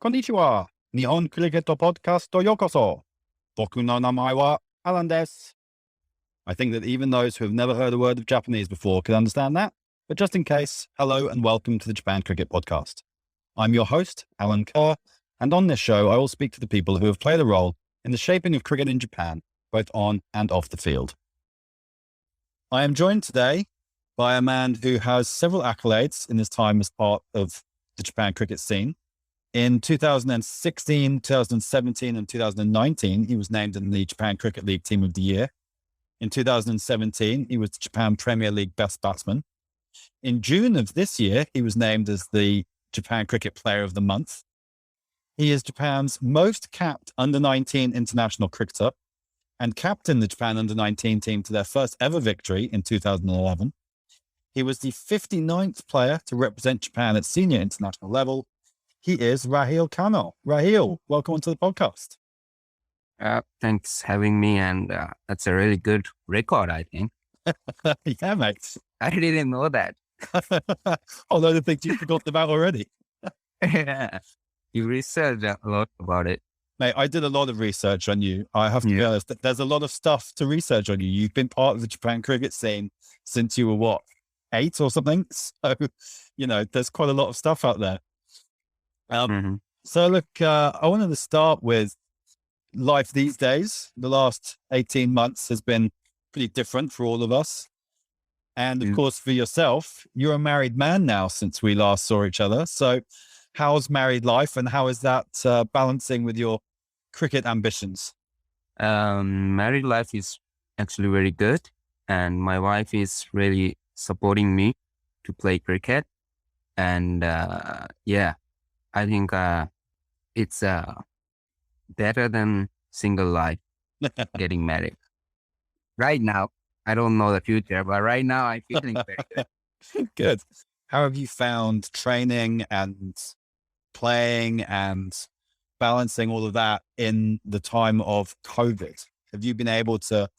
Konnichiwa. Nihon Cricket Podcast Yokoso. Boku no namae wa Alan desu. I think that even those who have never heard a word of Japanese before can understand that. But just in case, hello and welcome to the Japan Cricket Podcast. I'm your host, Alan Kerr, and on this show, I will speak to the people who have played a role in the shaping of cricket in Japan, both on and off the field. I am joined today by a man who has several accolades in his time as part of the Japan cricket scene. In 2016, 2017, and 2019, he was named in the Japan Cricket League Team of the Year. In 2017, he was the Japan Premier League Best Batsman. In June of this year, he was named as the Japan Cricket Player of the Month. He is Japan's most capped under-19 international cricketer and captained the Japan under-19 team to their first ever victory in 2011. He was the 59th player to represent Japan at senior international level. He is Raheel Kano. Raheel, welcome onto the podcast. Thanks for having me, and that's a really good record, I think. Yeah, mate. I didn't know that. Although the things you forgot about already. Yeah. You researched a lot about it. Mate, I did a lot of research on you. I have to be honest, there's a lot of stuff to research on you. You've been part of the Japan cricket scene since you were, 8 or something? So, there's quite a lot of stuff out there. So look, I wanted to start with life these days. The last 18 months has been pretty different for all of us. And of course, for yourself, you're a married man now since we last saw each other. So how's married life and how is that balancing with your cricket ambitions? Married life is actually very good. And my wife is really supporting me to play cricket. And I think it's better than single life, getting married. Right now, I don't know the future, but right now I'm feeling very good. Good. How have you found training and playing and balancing all of that in the time of COVID? Have you been able to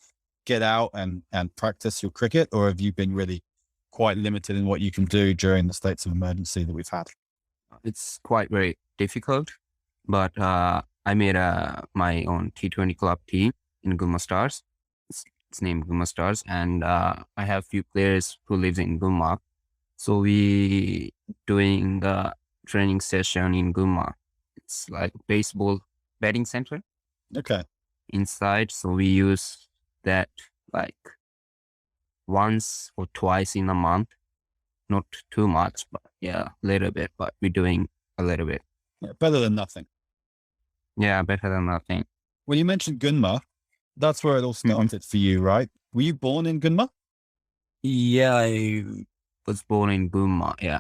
get out and practice your cricket, or have you been really quite limited in what you can do during the states of emergency that we've had? It's quite very difficult, but I made my own T20 club team in Gunma Stars. It's named Gunma Stars, and I have few players who lives in Gunma. So we doing the training session in Gunma. It's like baseball batting center. Okay. Inside, so we use that like once or twice in a month. Not too much, but a little bit, but we're doing a little bit. Yeah, better than nothing. Yeah, better than nothing. When you mentioned Gunma, that's where it all started for you, right? Were you born in Gunma? Yeah, I was born in Gunma, yeah.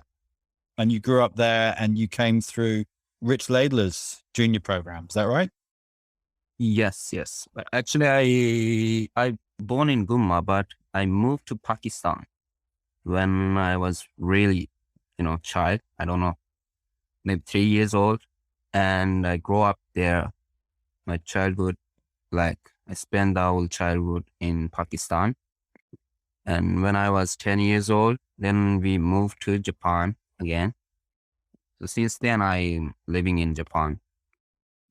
And you grew up there and you came through Rich Laidler's junior program, is that right? Yes. But actually, I born in Gunma, but I moved to Pakistan when I was really, child. I don't know, maybe 3 years old. And I grew up there. My childhood, I spent the whole childhood in Pakistan. And when I was 10 years old, then we moved to Japan again. So since then, I'm living in Japan.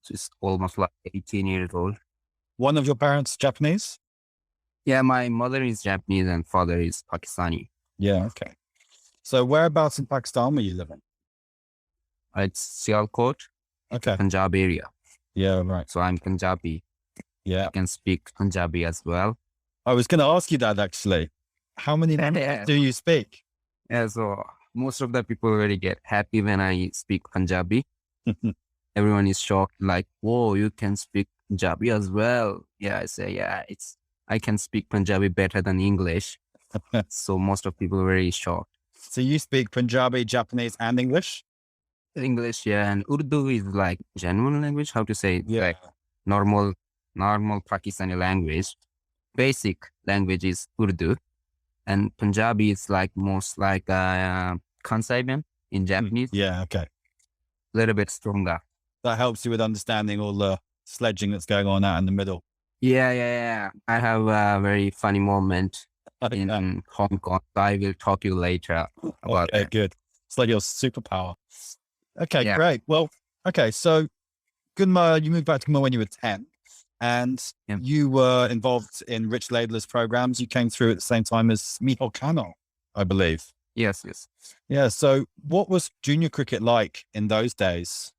So it's almost 18 years old. One of your parents Japanese? Yeah, my mother is Japanese and father is Pakistani. Yeah, okay. So whereabouts in Pakistan were you living? It's Sialkot, okay. Punjab area. Yeah, right. So I'm Punjabi. Yeah. I can speak Punjabi as well. I was going to ask you that actually. How many languages do you speak? Yeah, so most of the people really get happy when I speak Punjabi. Everyone is shocked, like, whoa, you can speak Punjabi as well. Yeah, I say, I can speak Punjabi better than English. So most of people are very shocked. So you speak Punjabi, Japanese, and English? English, yeah, and Urdu is like genuine language. How to say? Yeah. Like normal Pakistani language. Basic language is Urdu, and Punjabi is like most like Kansaiben in Japanese. Yeah, okay. A little bit stronger. That helps you with understanding all the sledging that's going on out in the middle. Yeah. I have a very funny moment in Hong Kong. I will talk to you later about that. Good. It's like your superpower. Okay, great. Well, Okay, so Gunma, you moved back to Gunma when you were 10, and Yeah. you were involved in Rich Ladler's programs. You came through at the same time as Raheel Kano, I believe. Yes, yes. Yeah, so what was junior cricket like in those days?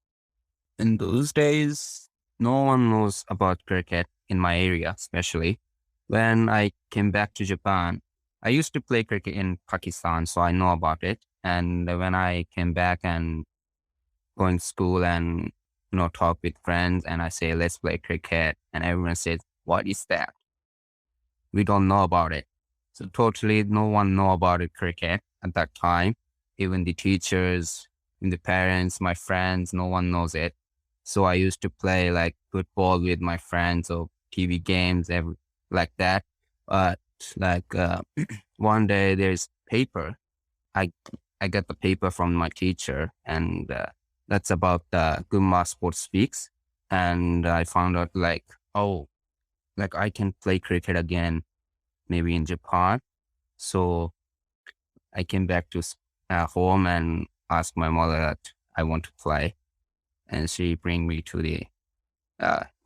In those days, no one knows about cricket in my area, especially. When I came back to Japan, I used to play cricket in Pakistan, so I know about it. And when I came back and going to school and talk with friends, and I say, let's play cricket, and everyone says, what is that? We don't know about it. So totally no one know about it, cricket at that time. Even the teachers, and the parents, my friends, no one knows it. So I used to play like football with my friends or TV games, like that. But like one day there's paper. I I got the paper from my teacher, and that's about the Gunma Sport Speaks. And I found out like, oh, like I can play cricket again, maybe in Japan. So I came back to home and asked my mother that I want to play, and she bring me to the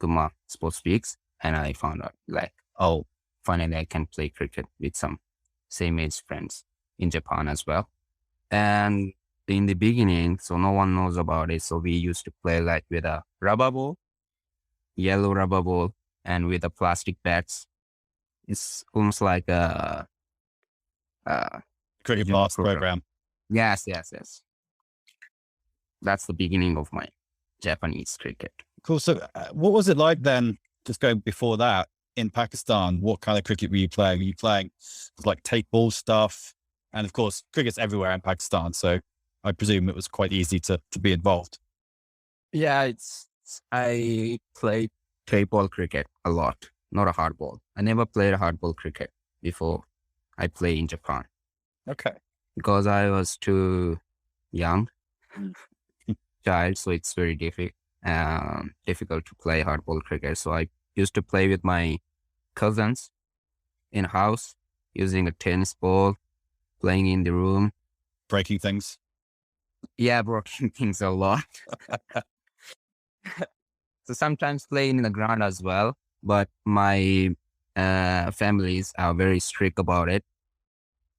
Gunma Sport Speaks, and I found out like, oh, finally I can play cricket with some same age friends in Japan as well. And in the beginning, so no one knows about it. So we used to play like with a rubber ball, yellow rubber ball, and with the plastic bats. It's almost like a Cricket junior Blast program. Yes, yes, yes. That's the beginning of my Japanese cricket. Cool. So what was it like then, just going before that, in Pakistan? What kind of cricket were you playing? Were you playing like take ball stuff? And of course, cricket's everywhere in Pakistan, so I presume it was quite easy to be involved. Yeah, I played table cricket a lot, not a hardball. I never played a hardball cricket before I play in Japan Okay. because I was too young Mm. child, so it's very difficult to play hardball cricket. So I used to play with my cousins in house using a tennis ball, playing in the room. Breaking things. Yeah, broken things a lot. So sometimes playing in the ground as well. But my families are very strict about it.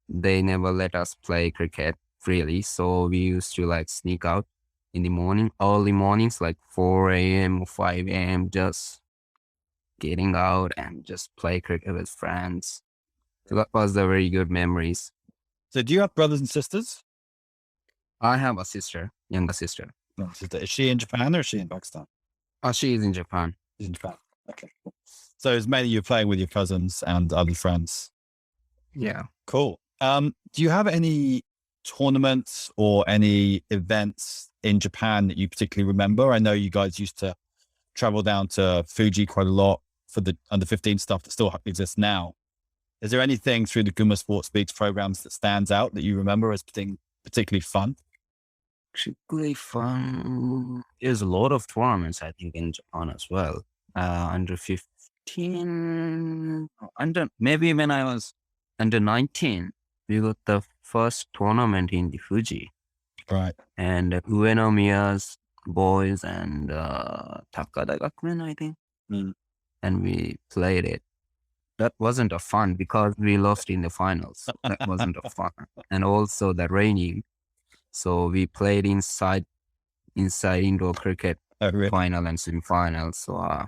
They never let us play cricket freely. So we used to like sneak out in the morning, early mornings, like 4 a.m. or 5 a.m., just getting out and just play cricket with friends. So that was the very good memories. So do you have brothers and sisters? I have a sister, younger sister. No, sister. Is she in Japan or is she in Pakistan? She is in Japan. She's in Japan. Okay. Cool. So it's mainly you're playing with your cousins and other friends. Yeah. Cool. Do you have any tournaments or any events in Japan that you particularly remember? I know you guys used to travel down to Fuji quite a lot for the under 15 stuff that still exists now. Is there anything through the Gunma Sport Speaks programs that stands out that you remember as being particularly fun? Particularly fun. There's a lot of tournaments, I think, in Japan as well. Under 15, maybe when I was under 19, we got the first tournament in the Fuji. Right. And Uenomiya's boys and Takada Gakuen, I think. Mm. And we played it. That wasn't a fun because we lost in the finals. That wasn't a fun. And also the raining. So we played inside indoor cricket Really? final and semi-final. So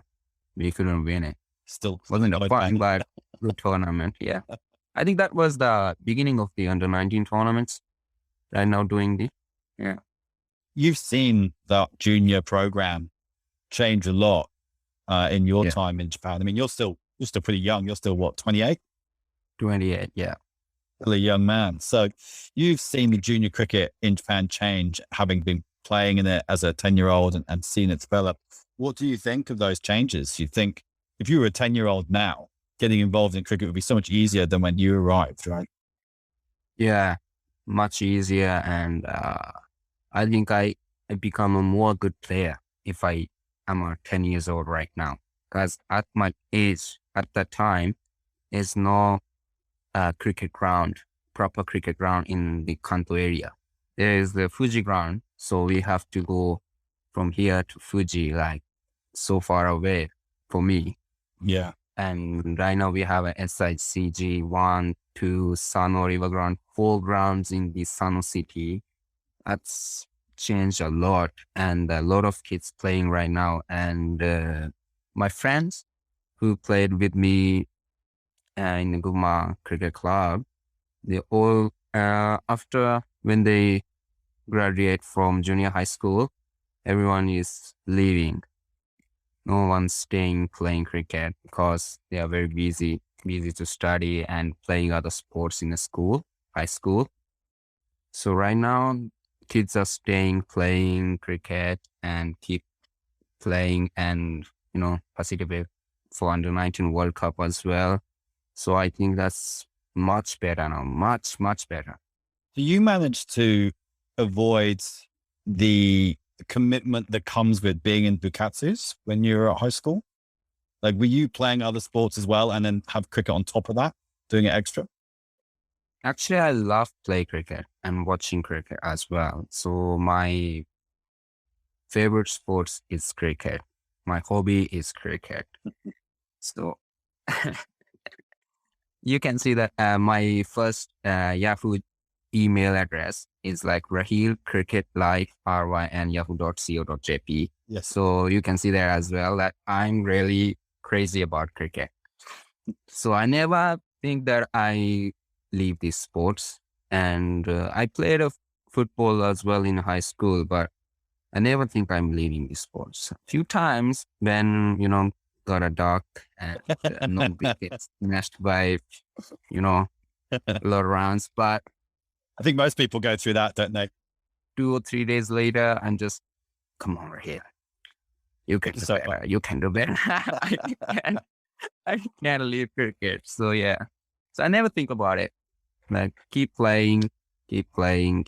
we couldn't win it. Still Wasn't a fun, but good tournament. Yeah. I think that was the beginning of the under 19 tournaments. Right now doing the. Yeah. You've seen that junior program change a lot in your time in Japan. I mean, you're still pretty young. You're still what, 28? 28. Yeah. Still a young man. So you've seen the junior cricket in Japan change, having been playing in it as a 10-year-old and seen it develop. What do you think of those changes? You think if you were a 10-year-old now, getting involved in cricket would be so much easier than when you arrived, right? Yeah, much easier. And I think I become a more good player if I am 10 years old right now. Because at my age, at that time, there's no proper cricket ground in the Kanto area. There is the Fuji ground, so we have to go from here to Fuji, like so far away for me. Yeah. And right now we have a SICG 1, 2, Sano River Ground, 4 grounds in the Sano city. That's changed a lot, and a lot of kids playing right now. And my friends who played with me in the Gunma Cricket Club, they all, after when they graduate from junior high school, everyone is leaving. No one's staying playing cricket because they are very busy to study and playing other sports in the school, high school. So right now, kids are staying playing cricket and keep playing and, participate for under-19 World Cup as well. So I think that's much better now, much, much better. Do you manage to avoid the commitment that comes with being in bukatsus when you're at high school? Like, were you playing other sports as well and then have cricket on top of that, doing it extra? Actually, I love play cricket and watching cricket as well. So my favorite sports is cricket. My hobby is cricket. So you can see that my first Yahoo email address is like Raheel Cricket Live RYN yahoo.co.jp. Yes. So you can see there as well that I'm really crazy about cricket. So I never think that I leave these sports. And I played a football as well in high school, but I never think I'm leaving these sports. A few times when, got a duck and no wickets smashed by, a lot of rounds. But I think most people go through that, don't they? 2 or 3 days later, I'm just, come on, Raheel. You can do better. You can do better. I can't leave cricket. So yeah. So I never think about it. Like keep playing.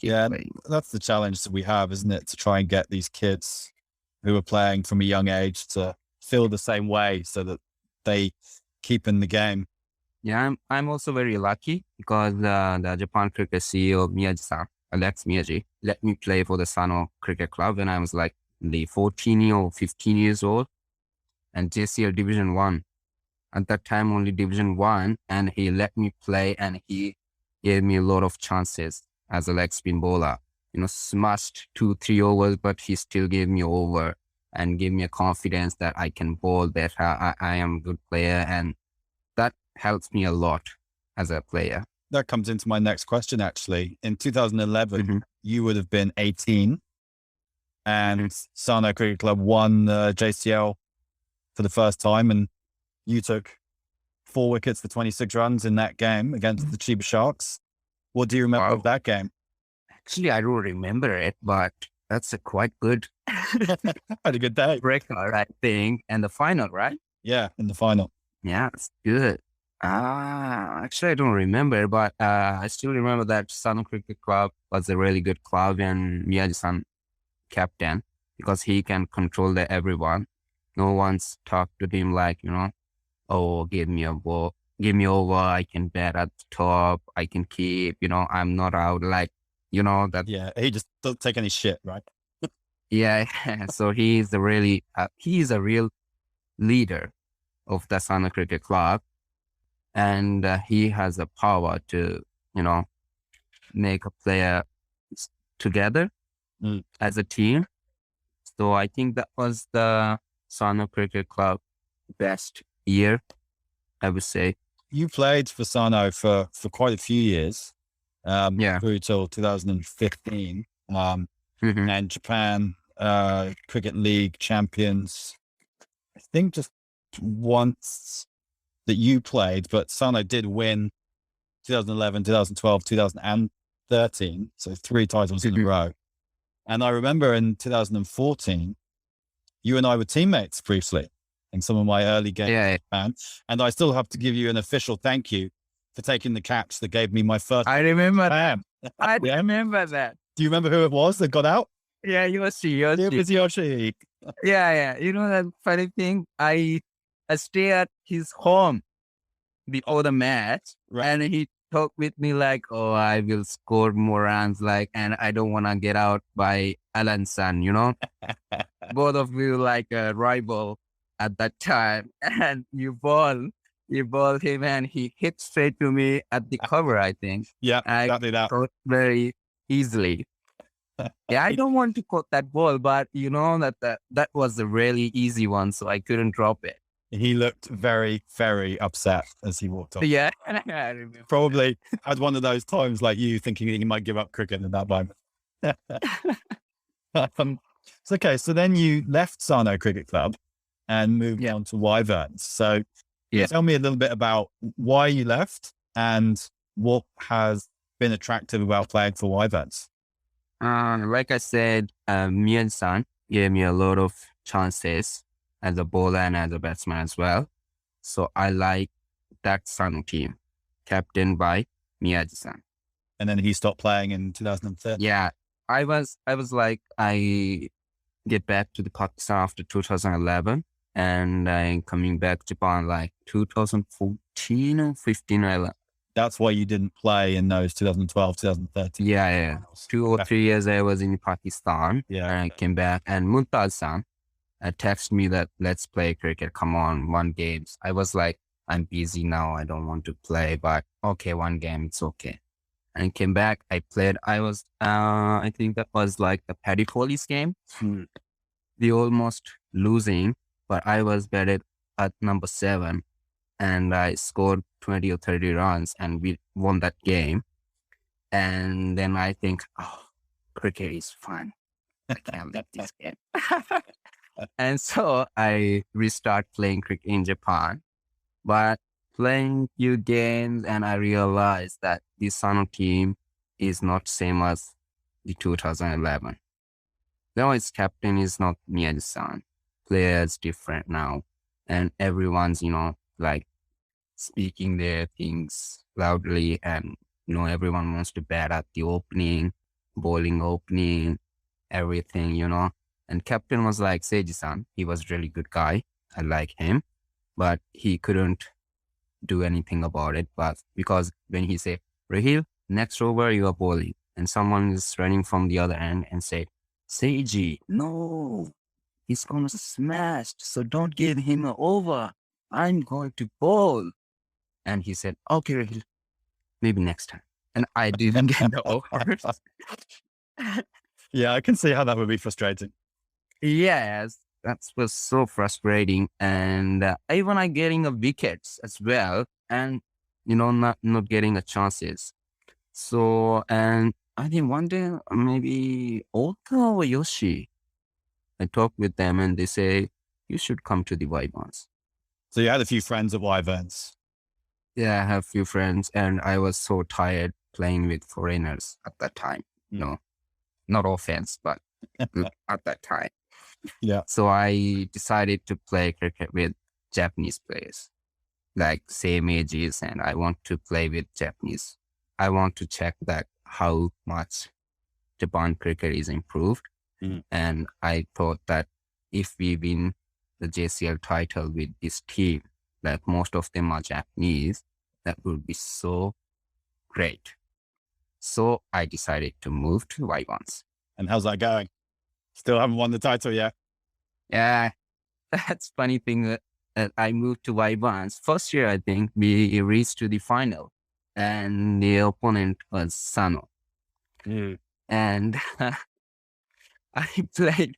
Yeah, that's the challenge that we have, isn't it? To try and get these kids who are playing from a young age to feel the same way so that they keep in the game. Yeah, I'm also very lucky because the Japan cricket CEO Miyaji-san, Alex Miyaji, let me play for the Sano Cricket Club when I was like 14 or 15 years old, and JCL Division 1. At that time, only Division 1, and he let me play and he gave me a lot of chances as a leg spin bowler. Smashed 2-3 overs, but he still gave me over and gave me a confidence that I can bowl better. I am a good player, and that helps me a lot as a player. That comes into my next question, actually. In 2011, you would have been 18 and Sano Cricket Club won JCL for the first time, and you took 4 wickets for 26 runs in that game against the Chiba Sharks. What do you remember of that game? Actually, I don't remember it, but that's a quite good Had a good day. record, I think. And the final, right? Yeah, in the final. Yeah, it's good. Actually, I don't remember, but I still remember that Sano Cricket Club was a really good club, and Miyaji-san captain because he can control everyone. No one's talked to him like, oh, give me a ball, give me over, I can bat at the top, I can keep, I'm not out, like, that. Yeah, he just doesn't take any shit, right? Yeah, so he's a real leader of the Sano Cricket Club, and he has the power to, make a player together as a team. So I think that was the Sano Cricket Club best year, I would say. You played for Sano for quite a few years, through till 2015, and Japan Cricket League champions. I think just once that you played, but Sano did win 2011, 2012, 2013, so 3 titles in a row. And I remember in 2014, you and I were teammates briefly in some of my early games in Japan. And I still have to give you an official thank you for taking the catch that gave me my first. I remember that. I remember that. Do you remember who it was that got out? Yeah, Yoshi. It was Yoshi. Yeah. That funny thing, I stay at his home before the match, Right. and he talk with me like, oh, I will score more runs, like, and I don't want to get out by Alan's son, both of you like a rival at that time. And you ball him and he hit straight to me at the cover, I think. Yeah, I exactly that. caught very easily. Yeah, I don't want to quote that ball, but that was a really easy one, so I couldn't drop it. He looked very, very upset as he walked off. Yeah, I remember. Probably had one of those times like you thinking he might give up cricket in that moment. Okay, so then you left Sarno Cricket Club and moved on to Wyverns. So tell me a little bit about why you left and what has been attractive about playing for Wyverns. Like I said, me and San gave me a lot of chances as a bowler and as a batsman as well. So I like that Sano team, captained by Miyaji-san. And then he stopped playing in 2013. Yeah, I was like, I get back to the Pakistan after 2011, and I'm coming back to Japan like 2014 or 15 or 11. That's why you didn't play in those 2012, 2013. Yeah. 2 or 3 years I was in Pakistan. Yeah. And I came back, and Mumtaz-san texted me that let's play cricket. Come on, 1 game. I was like, I'm busy now. I don't want to play, but okay, 1 game, it's okay. And I came back. I played. I was, I think that was like the Paddy Foley's game. We almost losing, but I was batted at number 7. And I scored 20 or 30 runs and we won that game. And then I think, oh, cricket is fun. I can't let this game. And so I restart playing cricket in Japan. But playing few games and I realized that the Sano team is not same as the 2011. Now its captain is not Miyaji-san. Players different now. And everyone's, like speaking their things loudly, and everyone wants to bat at the opening, bowling opening, everything, And captain was like Seiji-san. He was really good guy. I like him, but he couldn't do anything about it. But because when he said, Raheel, next over you are bowling, and someone is running from the other end and said, Seiji, no, he's gonna smash, so don't give him an over. I'm going to bowl. And he said, okay, Raheel, maybe next time. And I didn't get the over. Yeah, I can see how that would be frustrating. Yes, that was so frustrating. And even I getting a wickets as well, and, not getting a chances. So, and I think one day, maybe Ota or Yoshi, I talked with them and they say, you should come to the Wyverns. So you had a few friends at Wyverns. Yeah, I have a few friends, and I was so tired playing with foreigners at that time. No, not offense, but at that time. Yeah. So I decided to play cricket with Japanese players, like same ages, and I want to play with Japanese. I want to check that how much Japan cricket is improved. And I thought that if we win the JCL title with this team, like most of them are Japanese, that would be so great. So I decided to move to Wyverns. And how's that going? Still haven't won the title yet? Yeah, that's funny thing that I moved to Wyverns. First year, I think, we reached to the final, and the opponent was Sano. And I played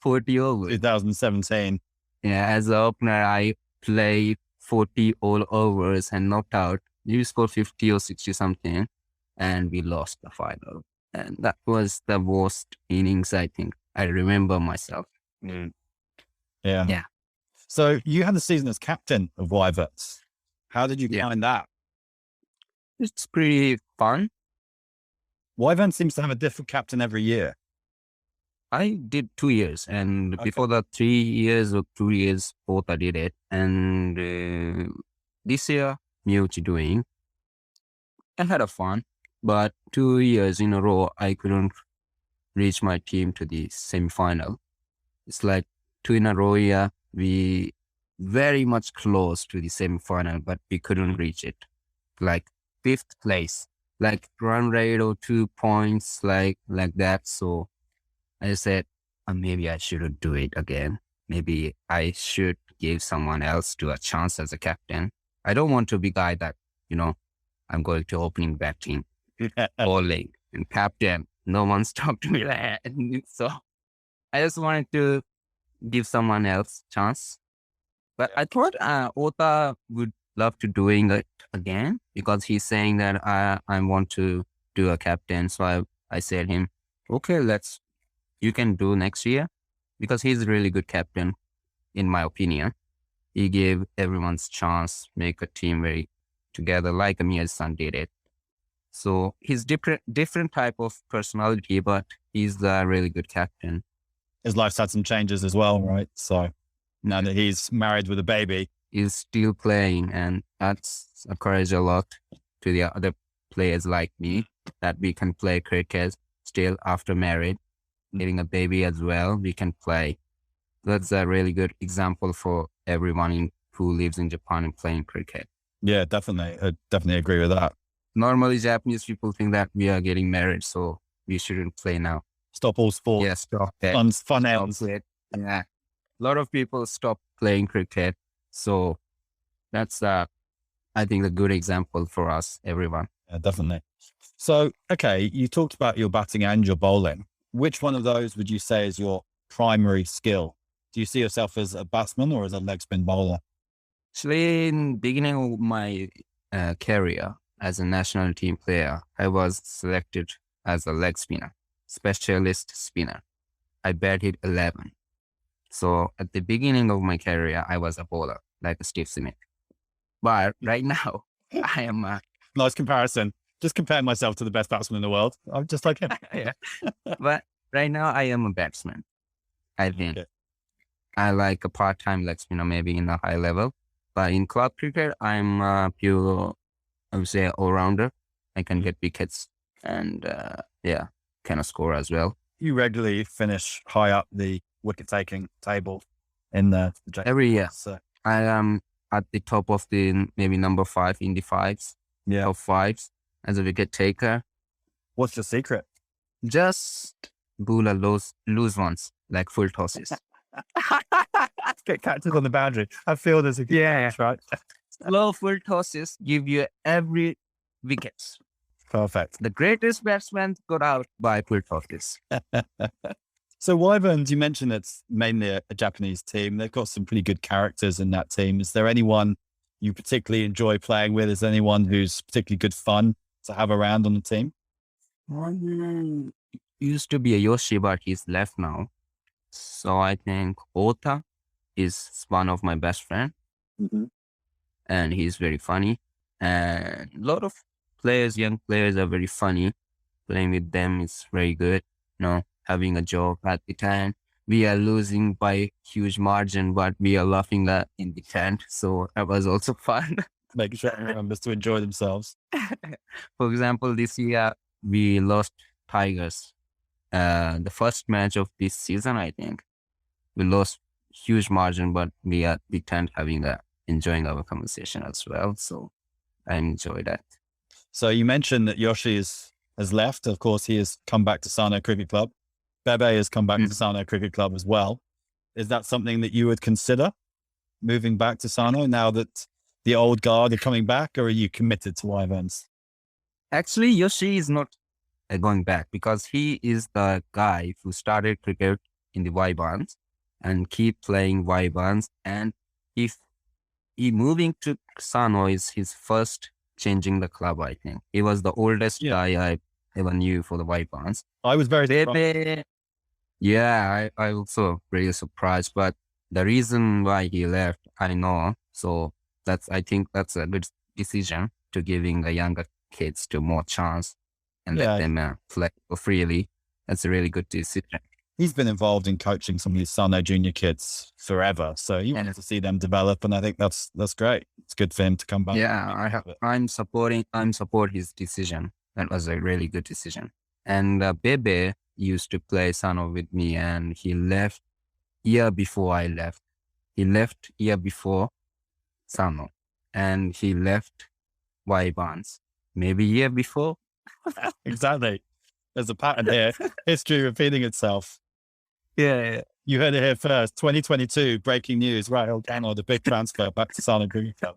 40 overs. 2017. Yeah, as an opener, I played 40 all overs and knocked out. You scored 50 or 60 something, and we lost the final. And that was the worst innings, I think. I remember myself. Yeah. So you had the season as captain of Wyverns. How did you find that? It's pretty fun. Wyverns seems to have a different captain every year. I did 2 years, and before the 3 years or 2 years, both I did it. And this year, Miyuchi doing. I had a fun, but 2 years in a row, I couldn't reach my team to the semi-final. It's like 2 in a row, yeah, we very much close to the semi-final, but we couldn't reach it. Like fifth place, like run rate or 2 points, like that. So I said, maybe I shouldn't do it again. Maybe I should give someone else to a chance as a captain. I don't want to be guy that, I'm going to opening batting, bowling, and captain. No one's talked to me like that. So I just wanted to give someone else chance. But I thought Ota would love to doing it again because he's saying that I want to do a captain. So I said him, okay, you can do next year because he's a really good captain, in my opinion. He gave everyone's chance, make a team very together like Amir-san did it. So he's different type of personality, but he's a really good captain. His life's had some changes as well, right? So now that he's married with a baby, he's still playing, and that's encouraged a lot to the other players like me that we can play cricket still after marriage, getting a baby as well. We can play. That's a really good example for everyone who lives in Japan and playing cricket. Yeah, definitely. I definitely agree with that. Normally, Japanese people think that we are getting married, so we shouldn't play now. Stop all sports. Yeah, stop it. Fun ends. Yeah. A lot of people stop playing cricket. So that's, I think, a good example for us, everyone. Yeah, definitely. So, okay, you talked about your batting and your bowling. Which one of those would you say is your primary skill? Do you see yourself as a batsman or as a leg spin bowler? Actually, in the beginning of my career as a national team player, I was selected as a leg spinner, specialist spinner. I batted 11. So at the beginning of my career, I was a bowler, like a Steve Smith. But right now, I am a... Nice comparison. Just compare myself to the best batsman in the world. I'm just like him. Yeah. But right now, I am a batsman. I think. Okay. I like a part-time leg spinner, maybe in a high level. But in club cricket, I'm a pure, I would say, all-rounder. I can get wickets and, kind score as well. You regularly finish high up the wicket-taking table in the every year. So. I am at the top of the maybe number 5 in the fives, top fives as a wicket taker. What's your secret? Just bowl a loose ones, like full tosses. Get catches on the boundary. I feel there's a good right? Slow full tosses give you every wicket. Perfect. The greatest batsman got out by full tosses. So Wyverns, you mentioned it's mainly a Japanese team. They've got some pretty good characters in that team. Is there anyone you particularly enjoy playing with? Is there anyone who's particularly good fun to have around on the team? Used to be a Yoshi, but he's left now. So I think Ota is one of my best friends. Mm-hmm. And he's very funny. And a lot of young players are very funny. Playing with them is very good. Having a joke at the time. We are losing by huge margin, but we are laughing at in the tent. So that was also fun. Making sure everyone remembers to enjoy themselves. For example, this year we lost Tigers. The first match of this season, I think. We lost huge margin, but we are the tent enjoying our conversation as well. So I enjoy that. So you mentioned that Yoshi has left. Of course, he has come back to Sano Cricket Club. Bebe has come back to Sano Cricket Club as well. Is that something that you would consider moving back to Sano now that the old guard are coming back, or are you committed to Wyverns? Actually, Yoshi is not going back because he is the guy who started cricket in the Wyverns and keep playing Wyverns. And if he moving to Sano is his first changing the club, I think. He was the oldest guy I ever knew for the Wyverns. I was very surprised. Yeah, I also really surprised. But the reason why he left, I know. So I think that's a good decision to giving the younger kids to more chance and let them play freely. That's a really good decision. He's been involved in coaching some of these Sano junior kids forever. So you want to see them develop. And I think that's great. It's good for him to come back. Yeah, I'm support his decision. That was a really good decision. And Bebe used to play Sano with me, and he left year before I left. He left year before Sano, and he left Wyverns. maybe year before. Exactly. There's a pattern here. History repeating itself. Yeah. You heard it here first. 2022, breaking news. Raheel Kano, the big transfer back to Sana Gunma.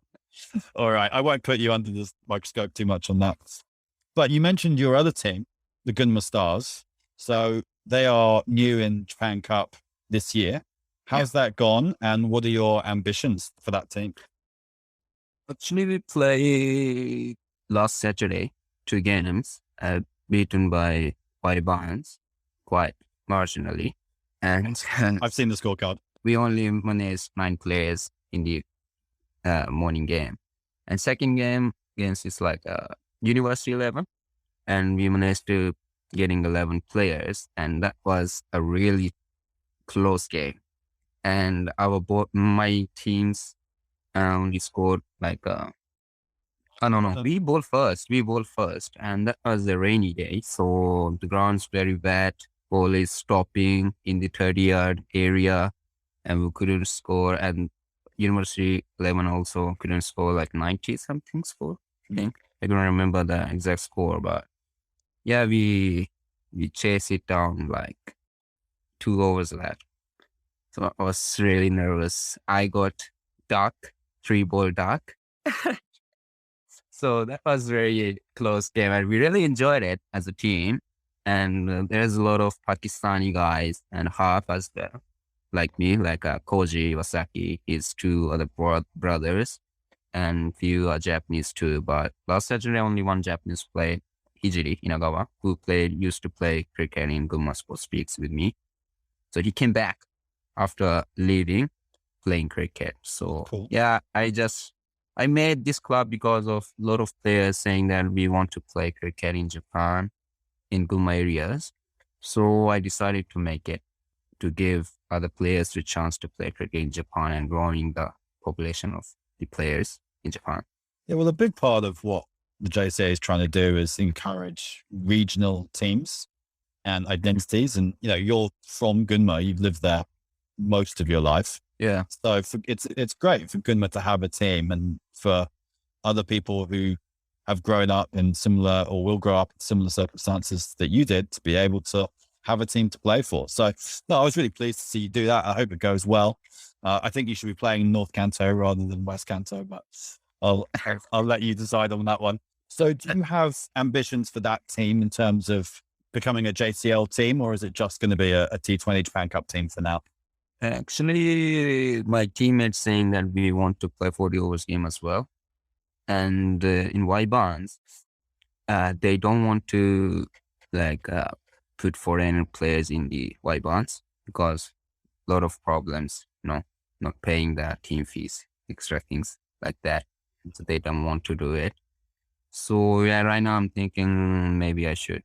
All right. I won't put you under the microscope too much on that. But you mentioned your other team, the Gunma Stars. So they are new in Japan Cup this year. How's that gone? And what are your ambitions for that team? Actually, we played last Saturday 2 games, beaten by Wyverns quite marginally. And I've seen the scorecard. we only managed 9 players in the morning game. And second game against is like University 11. And we managed to getting 11 players. And that was a really close game. And my teams only scored like I don't know. We bowled first, and that was a rainy day, so the ground's very wet. Ball is stopping in the 30-yard area, and we couldn't score. And University 11 also couldn't score, like 90 something score. I think I don't remember the exact score, but yeah, we chased it down like 2 overs left. So I was really nervous. I got duck, 3-ball duck. So that was very close game, and we really enjoyed it as a team. And there's a lot of Pakistani guys and half as well, like me, like Koji Wasaki, his 2 other brothers, and few are Japanese too. But last Saturday, only one Japanese played, Hijiri Inagawa, who used to play cricket in Gunma Sport Speaks with me. So he came back after leaving playing cricket. So Cool. yeah, I made this club because of a lot of players saying that we want to play cricket in Japan, in Gunma areas. So I decided to make it to give other players the chance to play cricket in Japan and growing the population of the players in Japan. Yeah, well, a big part of what the JCA is trying to do is encourage regional teams and identities. And, you're from Gunma, you've lived there most of your life. Yeah. So it's great for Gunma to have a team, and for other people who have grown up in similar or will grow up in similar circumstances that you did to be able to have a team to play for. So no, I was really pleased to see you do that. I hope it goes well. I think you should be playing North Kanto rather than West Kanto, but I'll let you decide on that one. So do you have ambitions for that team in terms of becoming a JCL team, or is it just going to be a T20 Japan Cup team for now? Actually, my teammates saying that we want to play 40 overs game as well. And in Wyverns, they don't want to put foreign players in the Wyverns because a lot of problems, not paying the team fees, extra things like that. So they don't want to do it. So yeah, right now I'm thinking maybe I should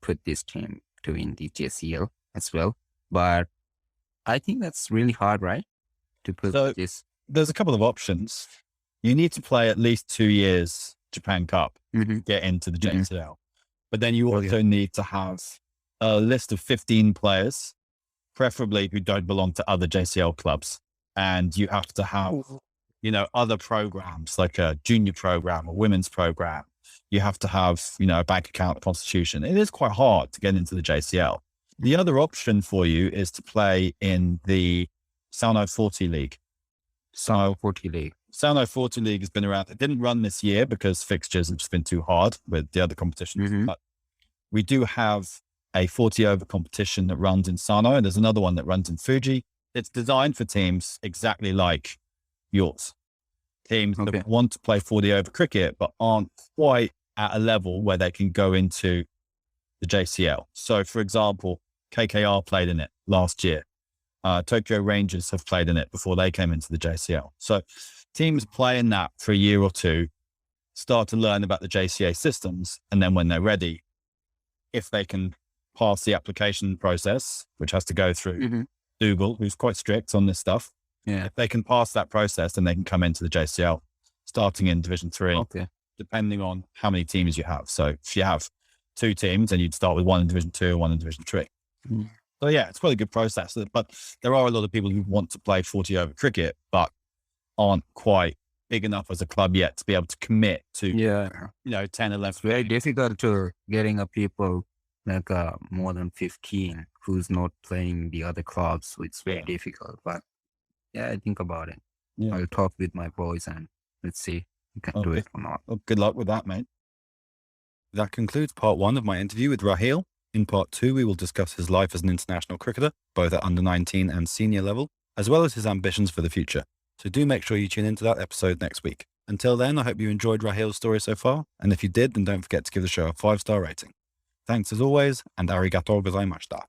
put this team to in the JCL as well. But I think that's really hard, right? To put this. There's a couple of options. You need to play at least 2 years Japan Cup to get into the JCL. But then you also need to have a list of 15 players, preferably who don't belong to other JCL clubs. And you have to have, other programs like a junior program, a women's program. You have to have, a bank account, constitution. It is quite hard to get into the JCL. The other option for you is to play in the Sano 40 League. Sano 40 League. Sano 40 League has been around. It didn't run this year because fixtures have just been too hard with the other competitions. But we do have a 40 over competition that runs in Sano, and there's another one that runs in Fuji. It's designed for teams exactly like yours. Teams that want to play 40 over cricket, but aren't quite at a level where they can go into the JCL. So for example, KKR played in it last year. Tokyo Rangers have played in it before they came into the JCL. So teams play in that for a year or two, start to learn about the JCA systems. And then when they're ready, if they can pass the application process, which has to go through Google, who's quite strict on this stuff. Yeah. If they can pass that process, then they can come into the JCL starting in Division 3, depending on how many teams you have. So if you have 2 teams, then you'd start with 1 in Division 2 and 1 in Division 3. So yeah, it's quite a good process, but there are a lot of people who want to play 40 over cricket, but aren't quite big enough as a club yet to be able to commit to, Yeah. 10, 11. It's very difficult to getting a people like more than 15 who's not playing the other clubs. So it's very difficult. But yeah, I think about it. Yeah. I'll talk with my boys and let's see if we can do it or not. Well, good luck with that, mate. That concludes part 1 of my interview with Raheel. In part 2, we will discuss his life as an international cricketer, both at under 19 and senior level, as well as his ambitions for the future. So do make sure you tune into that episode next week. Until then, I hope you enjoyed Raheel's story so far. And if you did, then don't forget to give the show a 5-star rating. Thanks as always, and arigatou gozaimashita.